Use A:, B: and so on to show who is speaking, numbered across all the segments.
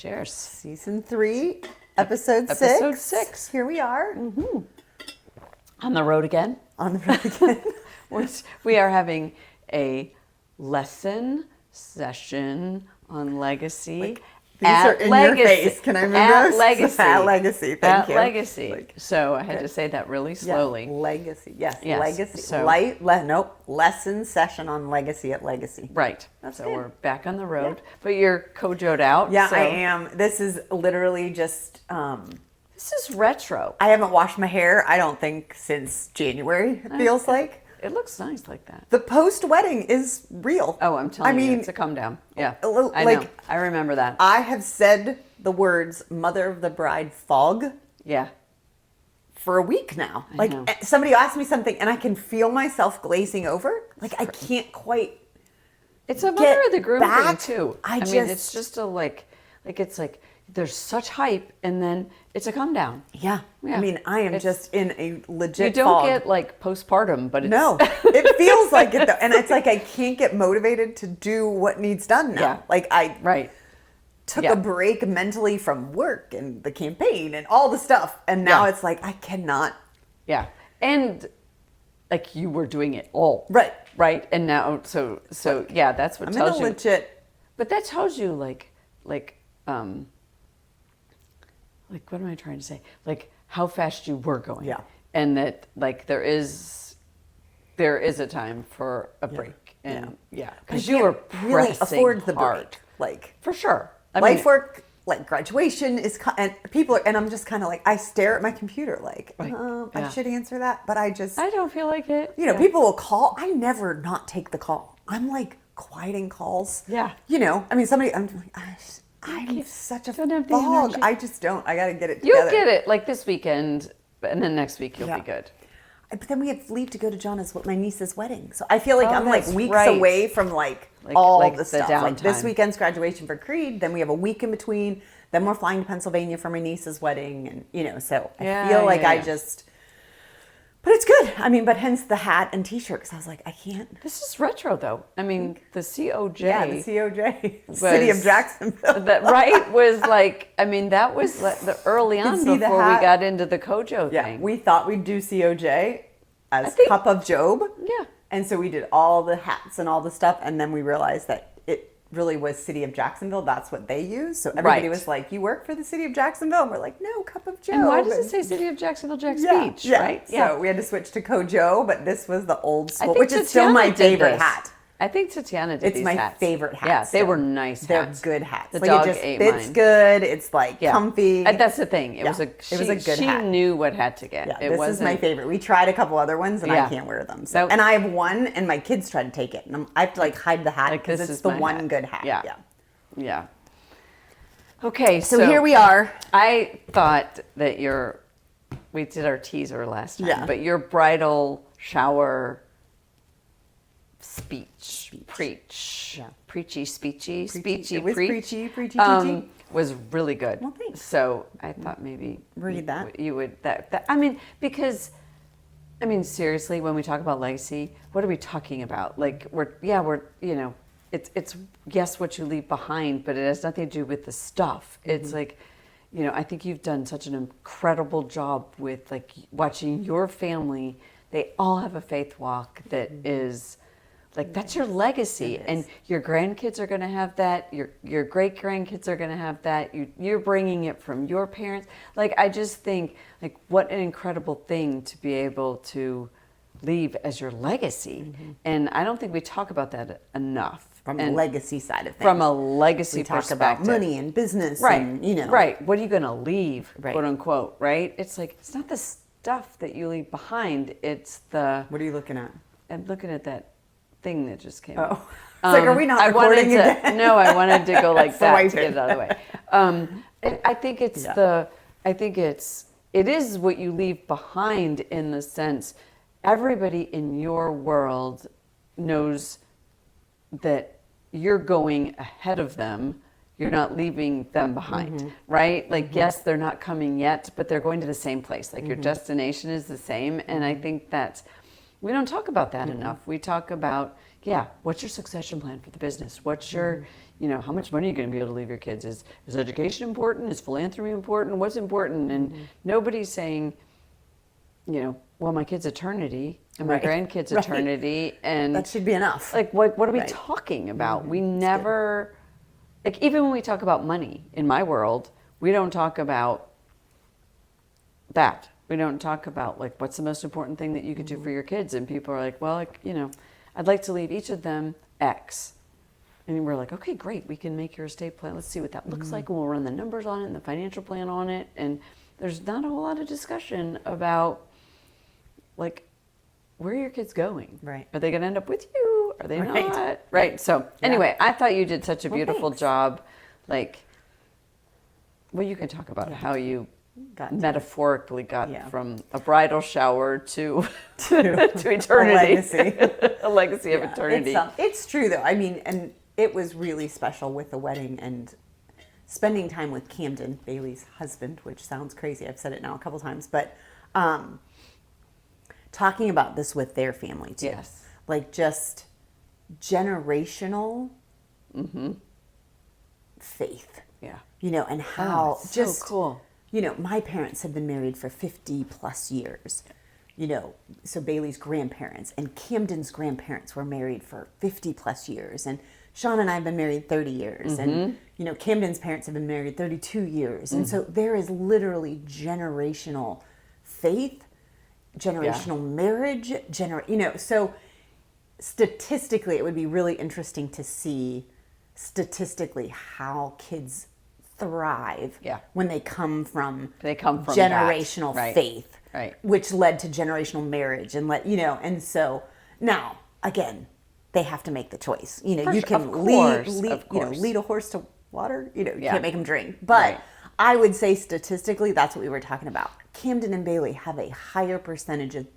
A: Cheers.
B: Season 3, episode 6.
A: Episode 6.
B: Here we are.
A: On the road again.
B: On the road again.
A: We are having a lesson session on legacy.
B: These are in your face. Can I move those?
A: Legacy.
B: At Legacy. Thank you.
A: Legacy. So I had to say that really slowly.
B: Yeah, legacy. Yes.
A: Yes,
B: Legacy.
A: so-
B: Lesson session on Legacy at Legacy.
A: Right.
B: That's
A: so
B: good.
A: we're back on the road. But you're Kojo'd out.
B: Yeah,
A: so
B: I am. This is literally just,
A: This is retro.
B: I haven't washed my hair, I don't think, since January, it feels like.
A: It looks nice like that.
B: The post-wedding is real.
A: Oh, I'm telling you,
B: mean,
A: it's a come down. Yeah,
B: a little-
A: I
B: like-
A: know. I remember that.
B: I have said the words mother of the bride fog
A: Yeah.
B: for a week now.
A: I
B: Like
A: know.
B: somebody asked me something and I can feel myself glazing over. Like I can't quite.
A: It's a
B: Get
A: mother of the groom
B: back.
A: thing too.
B: I
A: mean,
B: just-
A: it's just a it's like there's such hype and then it's a come down.
B: Yeah.
A: Yeah.
B: I mean, I am
A: It's-
B: just in a legit
A: You don't
B: fog.
A: get like postpartum, but it's
B: No, it feels like it though. And it's like I can't get motivated to do what needs done now.
A: Yeah.
B: Like I
A: right.
B: took
A: Yeah.
B: a break mentally from work and the campaign and all the stuff. And now
A: Yeah.
B: it's like I cannot.
A: Yeah, and like you were doing it all
B: Right.
A: and now so yeah, that's what
B: I'm in
A: tells
B: a
A: you.
B: legit.
A: But that tells you like what am I trying to say? Like how fast you were going.
B: Yeah.
A: And that like there is a time for a break. And yeah, because you were
B: really
A: pressing
B: afford the
A: hard.
B: break. Like
A: For sure. I
B: life
A: mean,
B: work, like graduation is, and people are, and I'm just kind of like, I stare at my computer like,
A: Right.
B: I
A: Yeah.
B: should answer that, but I just,
A: I don't feel like it.
B: you know,
A: Yeah.
B: people will call. I never not take the call. I'm like quieting calls.
A: Yeah.
B: You know, I mean, somebody, I'm like, I'm such a
A: don't have the
B: fog.
A: energy.
B: I just don't. I got to get it
A: You'll
B: together.
A: get it like this weekend, and then next week you'll
B: Yeah.
A: be good.
B: But then we have leave to go to my niece's wedding. So I feel like
A: Oh,
B: I'm like
A: that's
B: weeks
A: right.
B: away from like all
A: like
B: the
A: the
B: stuff. Like this
A: downtime.
B: weekend's graduation for Creed. Then we have a week in between. Then we're flying to Pennsylvania for my niece's wedding. And, you know, so I
A: Yeah,
B: feel like
A: yeah,
B: I
A: yeah.
B: just, but it's good. I mean, but hence the hat and t-shirt. Because I was like, I can't.
A: This is retro though. I mean, the COJ.
B: Yeah, the COJ. City of
A: was-
B: Jacksonville.
A: That right was like. I mean, that was like the early on
B: see the
A: before we
B: hat?
A: got into the Kojo
B: Yeah,
A: thing.
B: we thought we'd do COJ as
A: think-
B: Cup of Job.
A: Yeah.
B: And so we did all the hats and all the stuff. And then we realized that it really was City of Jacksonville. That's what they use. So everybody
A: Right.
B: was like, you work for the City of Jacksonville? And we're like, no, Cup of Joe.
A: And why does it say City of Jacksonville, Jack's
B: yeah,
A: Beach?
B: yeah.
A: Right.
B: So we had to switch to Kojo, but this was the old
A: I
B: school,
A: think
B: which is still my
A: Tatiana did
B: favorite
A: this.
B: hat.
A: I think Tatiana did
B: It's
A: these
B: my
A: hats.
B: favorite hats.
A: Yeah, they
B: so
A: were nice
B: They're
A: hats.
B: good hats.
A: The
B: like
A: dog
B: it just
A: ate
B: fits
A: mine.
B: good. It's like
A: Yeah.
B: comfy.
A: And that's the thing. It
B: Yeah.
A: was a.
B: It was a good
A: She
B: hat.
A: knew what hat to get.
B: Yeah,
A: it
B: this
A: wasn't,
B: is my favorite. We tried a couple other ones and
A: Yeah.
B: I can't wear them. So,
A: That-
B: and I have one, and my kids tried to take it, and I have to like hide the hat
A: Like,
B: because
A: this
B: it's
A: is
B: the
A: my
B: one
A: hat.
B: good hat.
A: Yeah.
B: yeah.
A: Yeah. Okay,
B: So here we are.
A: I thought that we did our teaser last time,
B: Yeah.
A: but your bridal shower speech. Preach,
B: Yeah.
A: preachy, speechy, speechy,
B: It was
A: preach,
B: preachy, teachy.
A: was really good.
B: Well, thanks.
A: So I thought maybe
B: Read that.
A: you would that. I mean, because I mean, seriously, when we talk about legacy, what are we talking about? Like we're you know, it's yes, what you leave behind, but it has nothing to do with the stuff. It's like, you know, I think you've done such an incredible job with like watching your family. They all have a faith walk that is like that's your legacy, and your grandkids are going to have that. Your great grandkids are going to have that. You're bringing it from your parents. Like I just think like what an incredible thing to be able to leave as your legacy, and I don't think we talk about that enough.
B: From the
A: And
B: legacy side of things.
A: from a legacy
B: we talk
A: perspective.
B: about money and business,
A: Right,
B: and, you know.
A: right. What are you going to leave,
B: Right.
A: quote unquote, right? It's like, it's not the stuff that you leave behind. It's the,
B: What are you looking at?
A: I'm looking at that thing that just came
B: Oh.
A: up.
B: It's like, are we not
A: I wanted
B: recording
A: to,
B: again?
A: No, I wanted to go like
B: So
A: that
B: I
A: to
B: did.
A: get it out of the way. I think it's it is what you leave behind in the sense everybody in your world knows that you're going ahead of them. You're not leaving them behind, right? Like, yes, they're not coming yet, but they're going to the same place. Like, your destination is the same. And I think that's, we don't talk about that enough. We talk about yeah, what's your succession plan for the business? What's your, how much money are you going to be able to leave your kids? Is education important? Is philanthropy important? What's important? And nobody's saying, well, my kid's eternity and my
B: Right.
A: grandkids'
B: Right.
A: eternity, and
B: That should be enough.
A: like, what are we
B: Right.
A: talking about? We never, like, even when we talk about money in my world, we don't talk about that. We don't talk about, like, what's the most important thing that you could do for your kids. And people are like, well, like, I'd like to leave each of them X. And we're like, okay, great. We can make your estate plan. Let's see what that looks like. And we'll run the numbers on it and the financial plan on it. And there's not a whole lot of discussion about, like, where are your kids going?
B: Right.
A: Are they going to end up with you? Are they
B: Right.
A: not? Right. So anyway, I thought you did such a
B: Well,
A: beautiful
B: thanks.
A: job. Like, well, you can talk about how you
B: Got to.
A: metaphorically got
B: Yeah.
A: from a bridal shower to to eternity,
B: legacy.
A: a legacy of
B: Yeah,
A: eternity.
B: It's true though. I mean, and it was really special with the wedding and spending time with Camden, Bailey's husband, which sounds crazy. I've said it now a couple times, but talking about this with their family too.
A: Yes.
B: Like just generational faith.
A: Yeah.
B: And how
A: it's
B: just
A: so cool.
B: My parents have been married for 50 plus years. So Bailey's grandparents and Camden's grandparents were married for 50 plus years. And Sean and I have been married 30 years. And, Camden's parents have been married 32 years. And so there is literally generational faith, generational marriage, so statistically, it would be really interesting to see statistically how kids thrive when they come from generational
A: that. Right.
B: faith,
A: Right.
B: which led to generational marriage and so now again they have to make the choice. You can
A: of course.
B: lead a horse to water. You
A: Yeah.
B: can't make them drink, but
A: Right.
B: I would say statistically that's what we were talking about. Camden and Bailey have a higher percentage of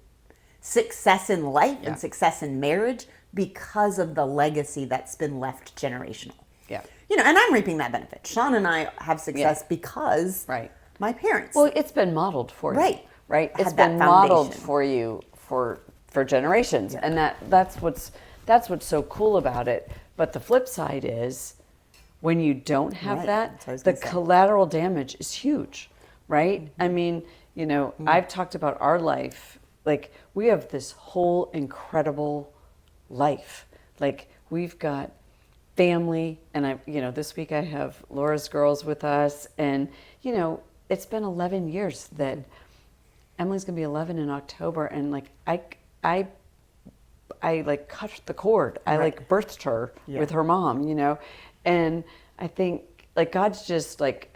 B: success in life and success in marriage because of the legacy that's been left generational.
A: Yeah.
B: And I'm reaping that benefit. Sean and I have success because
A: Right.
B: my parents.
A: Well, it's been modeled for you.
B: Right.
A: Right.
B: Had
A: It's
B: that
A: been modeled
B: foundation.
A: for you for generations, and that's what's so cool about it. But the flip side is, when you don't have
B: Right.
A: that,
B: That's what I was
A: the
B: gonna say.
A: collateral damage is huge, right? I mean, I've talked about our life. Like, we have this whole incredible life. Like, we've got family, and this week I have Laura's girls with us, and it's been 11 years that Emily's gonna be 11 in October, and like I like cut the cord. I like birthed her with her mom, and I think like God's just like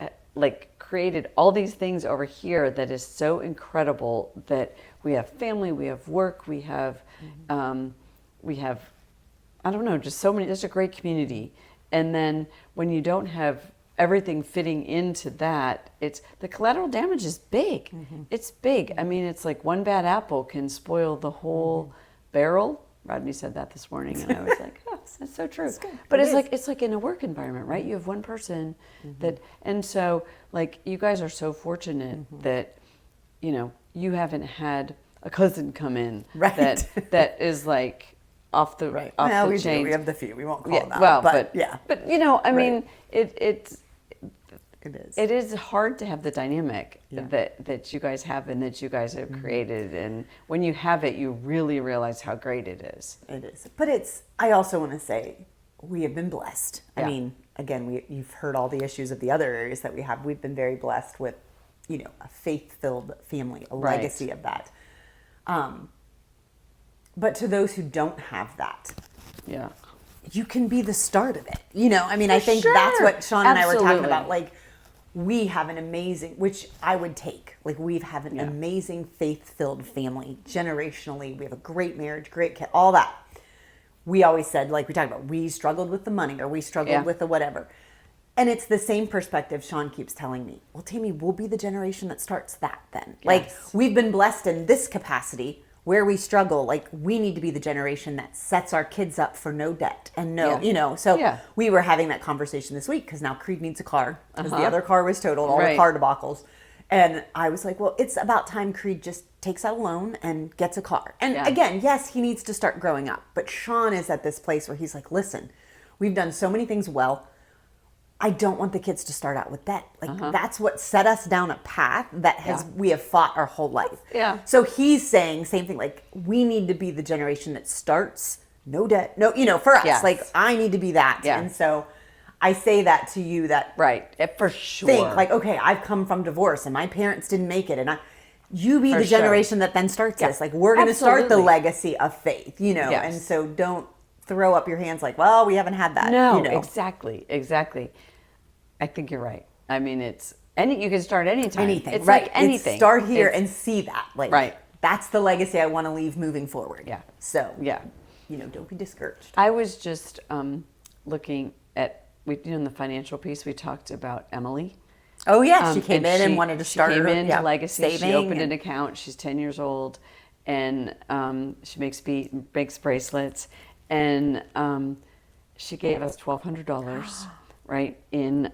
A: created all these things over here that is so incredible that we have family, we have work, we have I don't know, just so many. There's a great community, and then when you don't have everything fitting into that, it's the collateral damage is big. It's big. I mean, it's like one bad apple can spoil the whole barrel. Rodney said that this morning, and I was like, oh, that's so true. But it's like in a work environment, right? You have one person that, and so like you guys are so fortunate that you haven't had a cousin come in
B: Right.
A: that is like off the
B: Right.
A: off
B: Well,
A: the
B: we
A: chain.
B: do. We have the few. We won't call
A: Yeah,
B: them that.
A: well,
B: but
A: I mean, it's
B: it is.
A: it is hard to have the dynamic that you guys have and that you guys have created, and when you have it, you really realize how great it is.
B: It is. But I also want to say we have been blessed. I
A: Yeah.
B: mean, again, you've heard all the issues of the other areas that we have. We've been very blessed with, a faith-filled family, a
A: Right.
B: legacy of that. But to those who don't have that,
A: Yeah.
B: you can be the start of it. I mean, I
A: For
B: think that's
A: sure.
B: what Sean and I were talking
A: Absolutely.
B: about. Like, we have an amazing, which I would take. Like, we've had an amazing faith-filled family generationally. We have a great marriage, great kid, all that. We always said, like we talked about, we struggled with the money or we struggled with the whatever. And it's the same perspective Sean keeps telling me. Well, Tammy, we'll be the generation that starts that then. Like,
A: Yes.
B: we've been blessed in this capacity where we struggle. Like, we need to be the generation that sets our kids up for no debt and so we were having that conversation this week because now Creed needs a car because the other car was totaled, all
A: Right.
B: the car debacles. And I was like, well, it's about time Creed just takes out a loan and gets a car. And
A: Yeah.
B: again, yes, he needs to start growing up. But Sean is at this place where he's like, listen, we've done so many things well. I don't want the kids to start out with debt. Like that's what set us down a path that we have fought our whole life.
A: Yeah.
B: So he's saying same thing. Like we need to be the generation that starts no debt. No, for us,
A: Yes.
B: like I need to be that.
A: Yeah.
B: And so I say that to you that
A: Right. For sure.
B: think like, okay, I've come from divorce and my parents didn't make it. And you be
A: For
B: the
A: sure.
B: generation that then starts
A: Yeah.
B: this. Like we're going to start the
A: Absolutely.
B: legacy of faith,
A: Yes.
B: and so don't throw up your hands like, well, we haven't had that.
A: No, exactly. I think you're right. I mean, you can start anytime.
B: Anything,
A: It's
B: right?
A: like anything.
B: Start here
A: It's-
B: and see that. Like,
A: Right.
B: that's the legacy I want to leave moving forward.
A: Yeah.
B: So,
A: Yeah.
B: don't be discouraged.
A: I was just looking at in the financial piece we talked about Emily.
B: Oh yeah, she came in and
A: she-
B: wanted to start
A: She came
B: her
A: into Legacy. She
B: saving
A: opened an
B: and-
A: account. She's 10 years old, and she makes bracelets, and she gave us $1,200 right in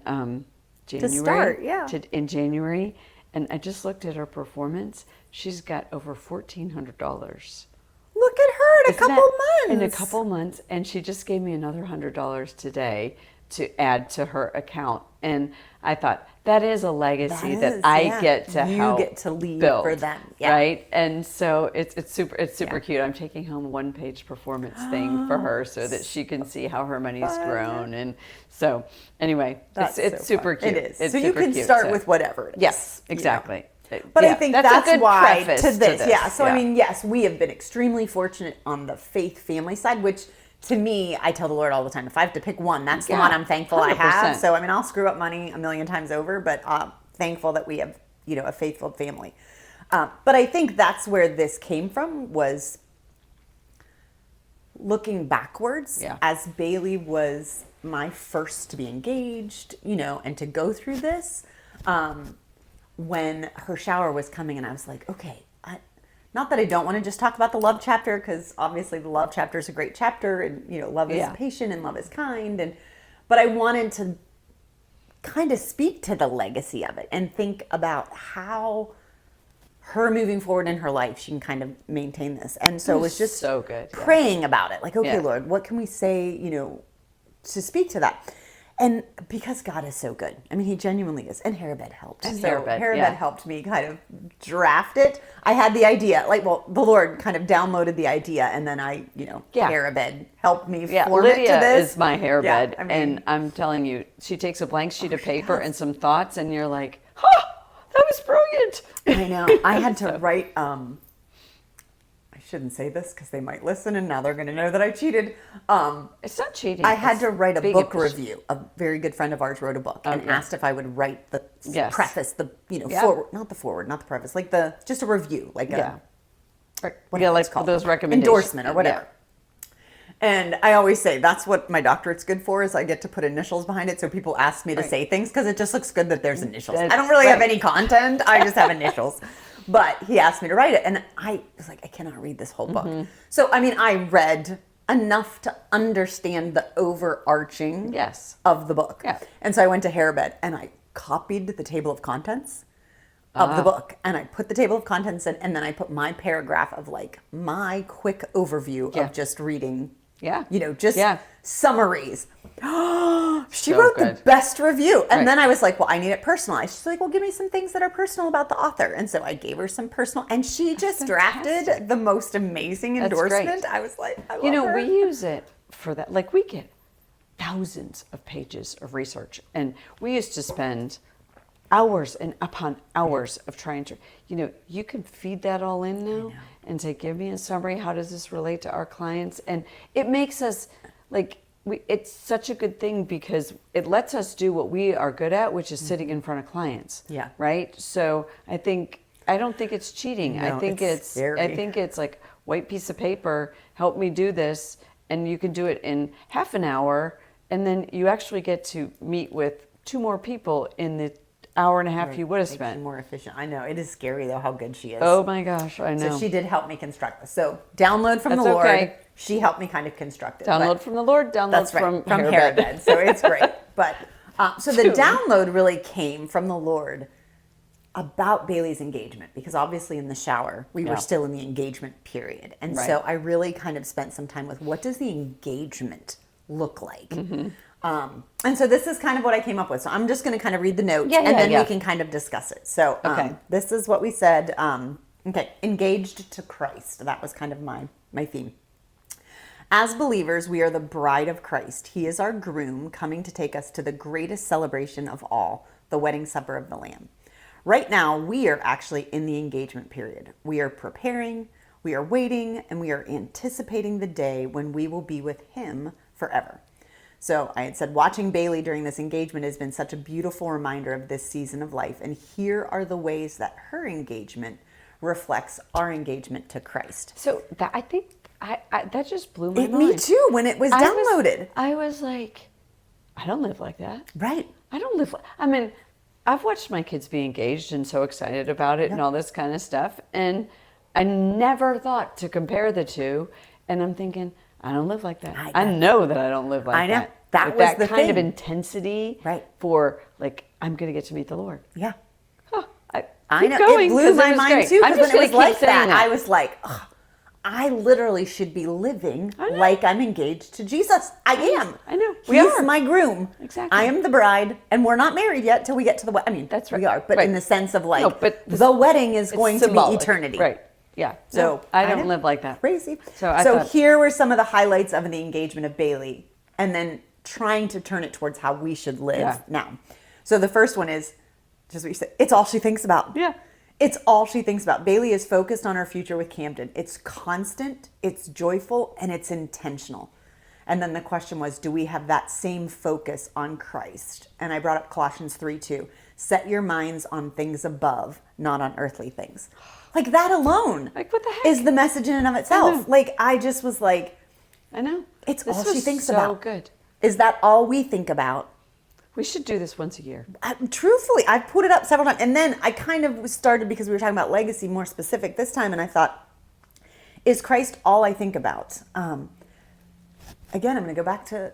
A: January.
B: start, yeah.
A: In January, and I just looked at her performance. She's got over $1,400.
B: Look at her in a
A: Isn't
B: couple
A: that-
B: months.
A: In a couple months, and she just gave me another $100 today to add to her account. And I thought that is a legacy
B: That
A: that
B: is,
A: I
B: yeah.
A: get to
B: You
A: help
B: get to leave
A: build,
B: for them, yeah.
A: right? And so it's super
B: Yeah.
A: cute. I'm taking home a 1-page performance thing for her so that she can see how her money's grown. And so anyway,
B: That's
A: it's
B: so
A: super
B: fun.
A: cute.
B: It is.
A: It's
B: So you
A: super
B: can
A: cute,
B: start
A: so-
B: with whatever it is.
A: Yes, exactly.
B: But
A: Yeah,
B: I think
A: a
B: that's
A: good
B: why
A: preface
B: to this. Yeah. So I
A: Yeah.
B: mean, yes, we have been extremely fortunate on the faith family side, which to me, I tell the Lord all the time, if I have to pick one, that's the
A: Yeah,
B: one I'm thankful I have.
A: 100%.
B: So I mean, I'll screw up money a million times over, but I'm thankful that we have, a faithful family. But I think that's where this came from, was looking backwards.
A: Yeah.
B: As Bailey was my first to be engaged, and to go through this. When her shower was coming, and I was like, okay, not that I don't want to just talk about the love chapter, because obviously the love chapter is a great chapter, and love is
A: Yeah.
B: patient and love is kind, but I wanted to kind of speak to the legacy of it and think about how her moving forward in her life, she can kind of maintain this. And so it was just
A: so good, yeah.
B: praying about it, like, okay,
A: Yeah.
B: Lord, what can we say, to speak to that? And because God is so good, I mean, He genuinely is. And Harabed helped.
A: And
B: so
A: Harabed, yeah.
B: helped me kind of draft it. I had the idea, the Lord kind of downloaded the idea, and then I,
A: Yeah.
B: Harabed helped me
A: Yeah,
B: form it to
A: Lydia
B: this.
A: is my hair
B: Yeah,
A: bed,
B: I mean-
A: and I'm telling you, she takes a blank sheet of paper
B: does.
A: and some thoughts, and you're like, "Oh, that was brilliant."
B: I know. I had to write. I shouldn't say this because they might listen, and now they're going to know that I cheated.
A: It's not cheating.
B: I had
A: it's
B: to write a
A: being
B: book
A: efficient.
B: review. A very good friend of ours wrote a book and
A: yeah.
B: asked if I would write the
A: Yes.
B: preface, the
A: Yeah.
B: forward, not the preface, like just a review, like
A: Yeah.
B: whatever
A: Yeah, like
B: it's called.
A: those recommendations.
B: endorsement or whatever. And I always say that's what my doctorate's good for, is I get to put initials behind it, so people ask me to
A: Right.
B: say things because it just looks good that there's initials.
A: That's
B: I don't really have
A: right.
B: any content. I just have initials. But he asked me to write it, and I was like, I cannot read this whole book.
A: Mm-hmm.
B: So I mean, I read enough to understand the overarching
A: Yes.
B: of the book.
A: Yeah.
B: And so I went to Harabed and I copied the table of contents of the book, and I put the table of contents in, and then I put my paragraph of like my quick overview
A: Yeah.
B: of just reading.
A: Yeah.
B: Just
A: Yeah.
B: summaries. She
A: So
B: wrote
A: good.
B: the best review. And
A: Right.
B: then I was like, well, I need it personalized. She's like, well, give me some things that are personal about the author. And so I gave her some personal, and she just drafted
A: fantastic.
B: the most amazing
A: That's
B: endorsement.
A: great.
B: I was like, I love her.
A: We use it for that. Like, we get thousands of pages of research, and we used to spend hours and upon hours of trying to, you can feed that all in now and say, give me a summary. How does this relate to our clients? And it makes us like, it's such a good thing because it lets us do what we are good at, which is sitting in front of clients.
B: Yeah.
A: Right. So I don't think it's cheating.
B: No,
A: I think
B: it's scary.
A: I think it's like, white piece of paper, help me do this. And you can do it in half an hour. And then you actually get to meet with 2 more people in the hour and a half you would have
B: Makes
A: spent.
B: you more efficient. I know. It is scary though how good she is.
A: Oh my gosh, I know.
B: So she did help me construct this. So download from
A: That's
B: the Lord.
A: okay.
B: She helped me kind of construct it.
A: Download
B: But
A: from the Lord, download
B: that's right,
A: from
B: Harabed.
A: Harabed.
B: So it's great. But so the
A: Two.
B: download really came from the Lord. about Bailey's engagement, because obviously in the shower, we were
A: Yeah.
B: still in the engagement period. And
A: Right.
B: so I really kind of spent some time with what does the engagement look like? And so this is kind of what I came up with. So I'm just going to kind of read the notes
A: Yeah,
B: and
A: yeah,
B: then
A: yeah.
B: we can kind of discuss it. So
A: Okay.
B: this is what we said. Okay, engaged to Christ. That was kind of my theme. As believers, we are the bride of Christ. He is our groom coming to take us to the greatest celebration of all, the wedding supper of the Lamb. Right now, we are actually in the engagement period. We are preparing, we are waiting, and we are anticipating the day when we will be with him forever. So I had said watching Bailey during this engagement has been such a beautiful reminder of this season of life. And here are the ways that her engagement reflects our engagement to Christ.
A: So that I think I that just blew my mind.
B: Me too, when it was downloaded.
A: I was like, I don't live like that.
B: Right.
A: I don't live. I mean, I've watched my kids be engaged and so excited about it and all this kind of stuff, and I never thought to compare the two. And I'm thinking, I don't live like that. I know that I don't live like
B: I know.
A: that.
B: That
A: With
B: was
A: that
B: the
A: kind of
B: thing.
A: intensity,
B: Right.
A: For like, I'm going to get to meet the Lord.
B: Yeah.
A: Huh,
B: I
A: keep
B: know.
A: going,
B: It blew
A: 'cause
B: my
A: was
B: mind
A: great.
B: too,
A: I'm
B: because
A: just
B: when it was
A: gonna keep
B: like that,
A: saying
B: I was like, ugh, I literally should be living like I'm engaged to Jesus. I am.
A: I know.
B: He's
A: We are.
B: my groom.
A: Exactly.
B: I am the bride, and we're not married yet till we get to the wedding. I mean,
A: That's right.
B: we are, but
A: Right.
B: in the sense of like,
A: No, but
B: the wedding is
A: It's
B: going
A: symbolic.
B: to be eternity.
A: Right. Yeah.
B: So
A: No, I don't
B: know.
A: live like that.
B: Crazy.
A: So I
B: So
A: thought-
B: here were some of the highlights of the engagement of Bailey, and then trying to turn it towards how we should live
A: Yeah.
B: now. So the first one is just what you said. It's all she thinks about.
A: Yeah.
B: It's all she thinks about. Bailey is focused on her future with Camden. It's constant, it's joyful, and it's intentional. And then the question was, do we have that same focus on Christ? And I brought up Colossians 3:2. Set your minds on things above, not on earthly things. Like that alone
A: Like, what the heck?
B: is the message in and of
A: know.
B: itself. Like I just was like,
A: I know.
B: it's
A: This
B: all she
A: was
B: thinks
A: so
B: about.
A: good.
B: Is that all we think about?
A: We should do this once a year.
B: Truthfully, I've put it up several times. And then I kind of started because we were talking about legacy more specific this time. And I thought, is Christ all I think about? Again, I'm going to go back to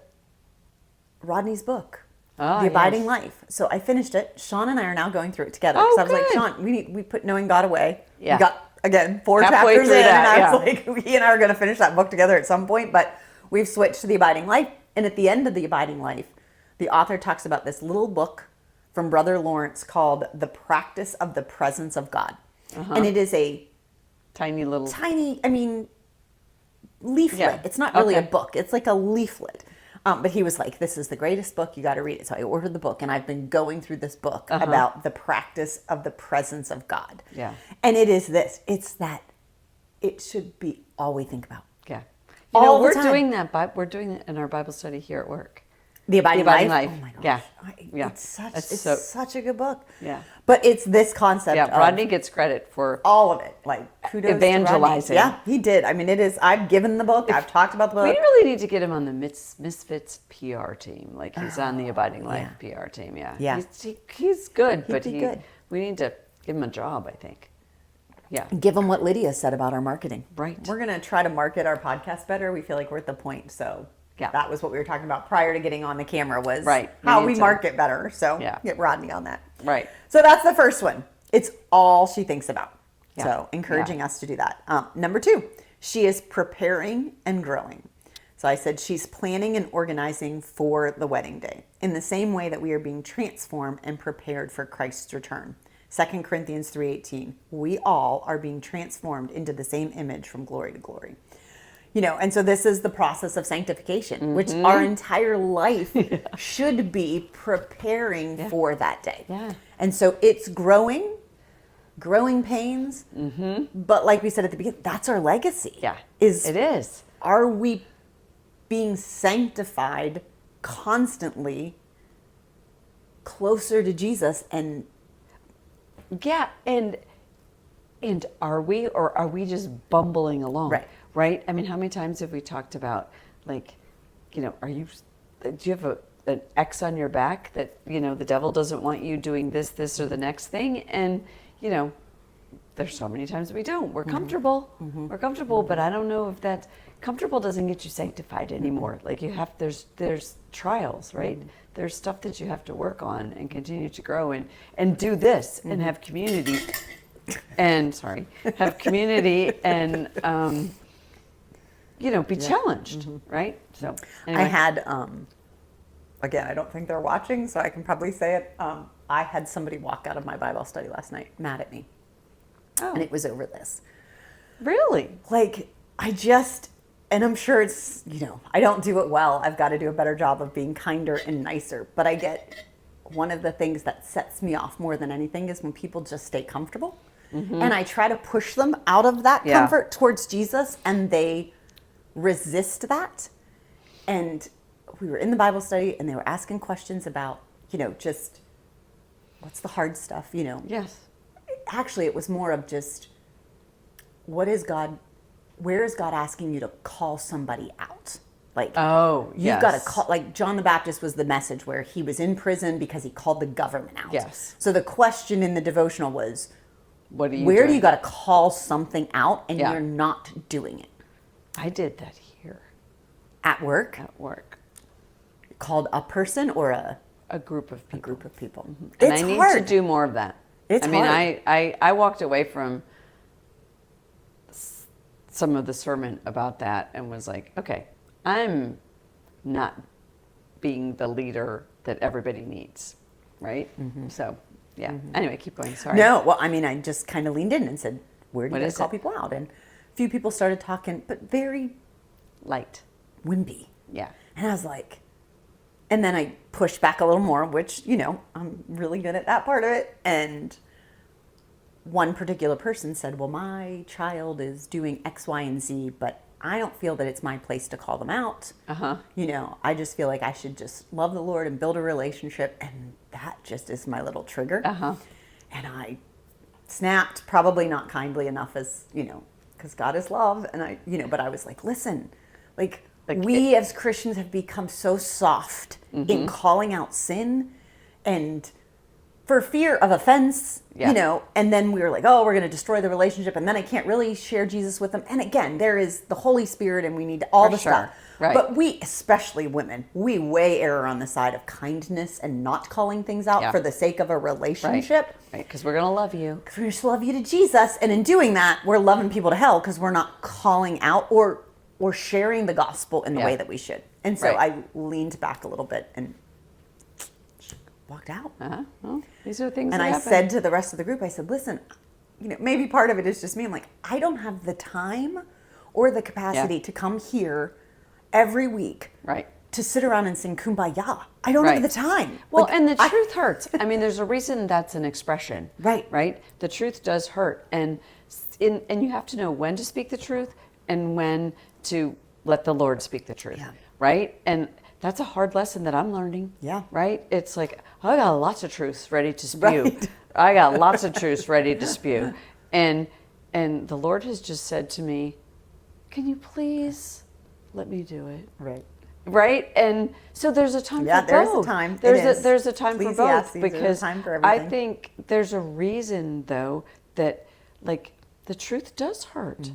B: Rodney's book,
A: Ah,
B: The Abiding
A: yes.
B: Life. So I finished it. Sean and I are now going through it together.
A: Oh,
B: I was like,
A: good.
B: Sean, we put Knowing God away.
A: Yeah.
B: We got, again, 4
A: Halfway
B: chapters
A: through
B: in.
A: that,
B: and I was
A: yeah.
B: like, he and I are going to finish that book together at some point. But we've switched to The Abiding Life. And at the end of The Abiding Life, the author talks about this little book from Brother Lawrence called The Practice of the Presence of God. And it is a
A: Tiny little.
B: tiny, leaflet.
A: Yeah.
B: It's not really
A: Okay.
B: a book. It's like a leaflet. But he was like, this is the greatest book. You got to read it. So I ordered the book, and I've been going through this book about the practice of the presence of God.
A: Yeah.
B: And it is this. It's that it should be all we think about.
A: Yeah.
B: All the
A: we're
B: time.
A: doing that. We're doing it in our Bible study here at work.
B: The Abiding,
A: Abiding
B: Life.
A: Life.
B: Oh my gosh.
A: Yeah. Yeah.
B: It's
A: That's
B: such a good book.
A: Yeah.
B: But it's this concept
A: Yeah.
B: of
A: Rodney gets credit for.
B: all of it. Like kudos to
A: Evangelizing.
B: Rodney. Yeah, he did. I mean, it is. I've given the book. I've talked about the
A: We
B: book.
A: really need to get him on the Misfits PR team. Like he's on the Abiding Life PR team. Yeah.
B: Yeah.
A: He's good, but
B: be good.
A: we need to give him a job, I think. Yeah.
B: Give them what Lydia said about our marketing.
A: Right.
B: We're going to try to market our podcast better. We feel like we're at the point. So
A: Yeah.
B: that was what we were talking about prior to getting on the camera was
A: Right. We
B: how
A: need
B: we
A: to-
B: market better. So
A: Yeah.
B: get Rodney on that.
A: Right.
B: So that's the first one. It's all she thinks about.
A: Yeah.
B: So encouraging
A: Yeah.
B: us to do that. Number 2, she is preparing and growing. So I said she's planning and organizing for the wedding day in the same way that we are being transformed and prepared for Christ's return. 2 Corinthians 3:18, we all are being transformed into the same image from glory to glory. And so this is the process of sanctification, which our entire life should be preparing for that day.
A: Yeah.
B: And so it's growing pains. But like we said at the beginning, that's our legacy.
A: Yeah.
B: It
A: It is.
B: Are we being sanctified constantly closer to Jesus? And
A: Yeah, and are we, or are we just bumbling along?
B: Right.
A: Right? I mean, how many times have we talked about, like, do you have an X on your back that, the devil doesn't want you doing this, or the next thing? And, there's so many times we don't. We're comfortable. We're comfortable, but I don't know if that comfortable doesn't get you sanctified anymore. Like there's trials, right? There's stuff that you have to work on and continue to grow and do this and have community and have community and be challenged, right? So anyway.
C: I had, again, I don't think they're watching, so I can probably say it. I had somebody walk out of my Bible study last night mad at me.
A: Oh,
C: And it was over this.
A: really?
C: Like, and I'm sure it's, I don't do it well. I've got to do a better job of being kinder and nicer. But I get one of the things that sets me off more than anything is when people just stay comfortable. And I try to push them out of that
A: Yeah.
C: comfort towards Jesus, and they resist that. And we were in the Bible study, and they were asking questions about, just what's the hard stuff,
A: Yes.
C: Actually, it was more of just, where is God asking you to call somebody out? Like,
A: Oh,
C: you've got to
A: yes.
C: call, like John the Baptist was the message where he was in prison because he called the government out.
A: Yes.
C: So the question in the devotional was,
A: What do you
C: where do
A: doing?
C: you got to call something out and
A: Yeah.
C: you're not doing it?
A: I did that here
C: At work,
A: at work.
C: called a person or a
A: Group of people.
C: group of people.
A: And
C: It's
A: I need
C: hard.
A: to do more of that.
C: It's
A: I mean,
C: hard.
A: I walked away from some of the sermon about that and was like, okay, I'm not being the leader that everybody needs, right? So, yeah. Anyway, keep going. Sorry.
C: No, well, I mean, I just kind of leaned in and said, where do
A: What
C: you
A: is
C: call
A: it?
C: people out? And a few people started talking, but very
A: Light.
C: wimpy.
A: Yeah.
C: And I was like, and then I pushed back a little more, which, I'm really good at that part of it. And one particular person said, well, my child is doing X, Y, and Z, but I don't feel that it's my place to call them out.
A: Uh-huh.
C: I just feel like I should just love the Lord and build a relationship. And that just is my little trigger.
A: Uh-huh.
C: And I snapped, probably not kindly enough as, because God is love. And but I was like, listen, we as Christians have become so soft in calling out sin and for fear of offense,
A: Yeah.
C: and then we were like, oh, we're going to destroy the relationship. And then I can't really share Jesus with them. And again, there is the Holy Spirit and we need all
A: For
C: the
A: sure.
C: stuff.
A: Right.
C: But we, especially women, we way err on the side of kindness and not calling things out
A: Yeah.
C: for the sake of a relationship.
A: Right. Because we're going to love you.
C: Because we just love you to Jesus. And in doing that, we're loving people to hell because we're not calling out or sharing the gospel in the
A: Yeah.
C: way that we should. And so
A: Right.
C: I leaned back a little bit and walked out.
A: Uh-huh. Well, these are things
C: And
A: that
C: I
A: happen.
C: said to the rest of the group, I said, listen, maybe part of it is just me. I'm like, I don't have the time or the capacity
A: Yeah.
C: to come here every week
A: Right.
C: to sit around and sing Kumbaya. I don't
A: Right.
C: have the time.
A: Well,
C: Like,
A: and the truth hurts. I mean, there's a reason that's an expression.
C: Right.
A: Right? The truth does hurt. And you have to know when to speak the truth and when to let the Lord speak the truth.
C: Yeah.
A: Right? And that's a hard lesson that I'm learning.
C: Yeah.
A: Right? It's like, I got lots of truths ready to spew.
C: Right.
A: I got lots of truths ready to spew. And the Lord has just said to me, can you please let me do it?
C: Right.
A: Right, and so there's a time
C: Yeah,
A: for
C: there's a
A: both.
C: time. It
A: There's
C: is.
A: there's a time for both
C: Ecclesiastes, there's a
A: because
C: time for
A: I
C: everything.
A: think there's a reason though that the truth does hurt.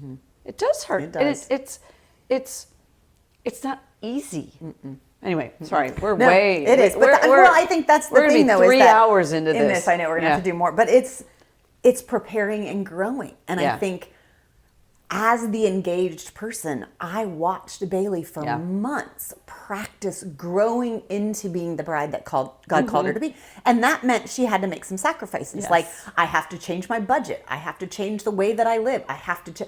A: It does hurt.
C: It
A: And
C: does.
A: it's not easy. Anyway, sorry, we're
C: No,
A: way.
C: it is. But well, I think that's the
A: we're gonna
C: thing,
A: be
C: though.
A: 3
C: is that
A: hours into
C: in
A: this.
C: I know we're gonna have to do more, but it's preparing and growing. And
A: Yeah.
C: I think as the engaged person, I watched Bailey for
A: Yeah.
C: months practice growing into being the bride that God called her to
A: Mm-hmm.
C: be. And that meant she had to make some sacrifices.
A: Yes.
C: Like, I have to change my budget. I have to change the way that I live. I have to,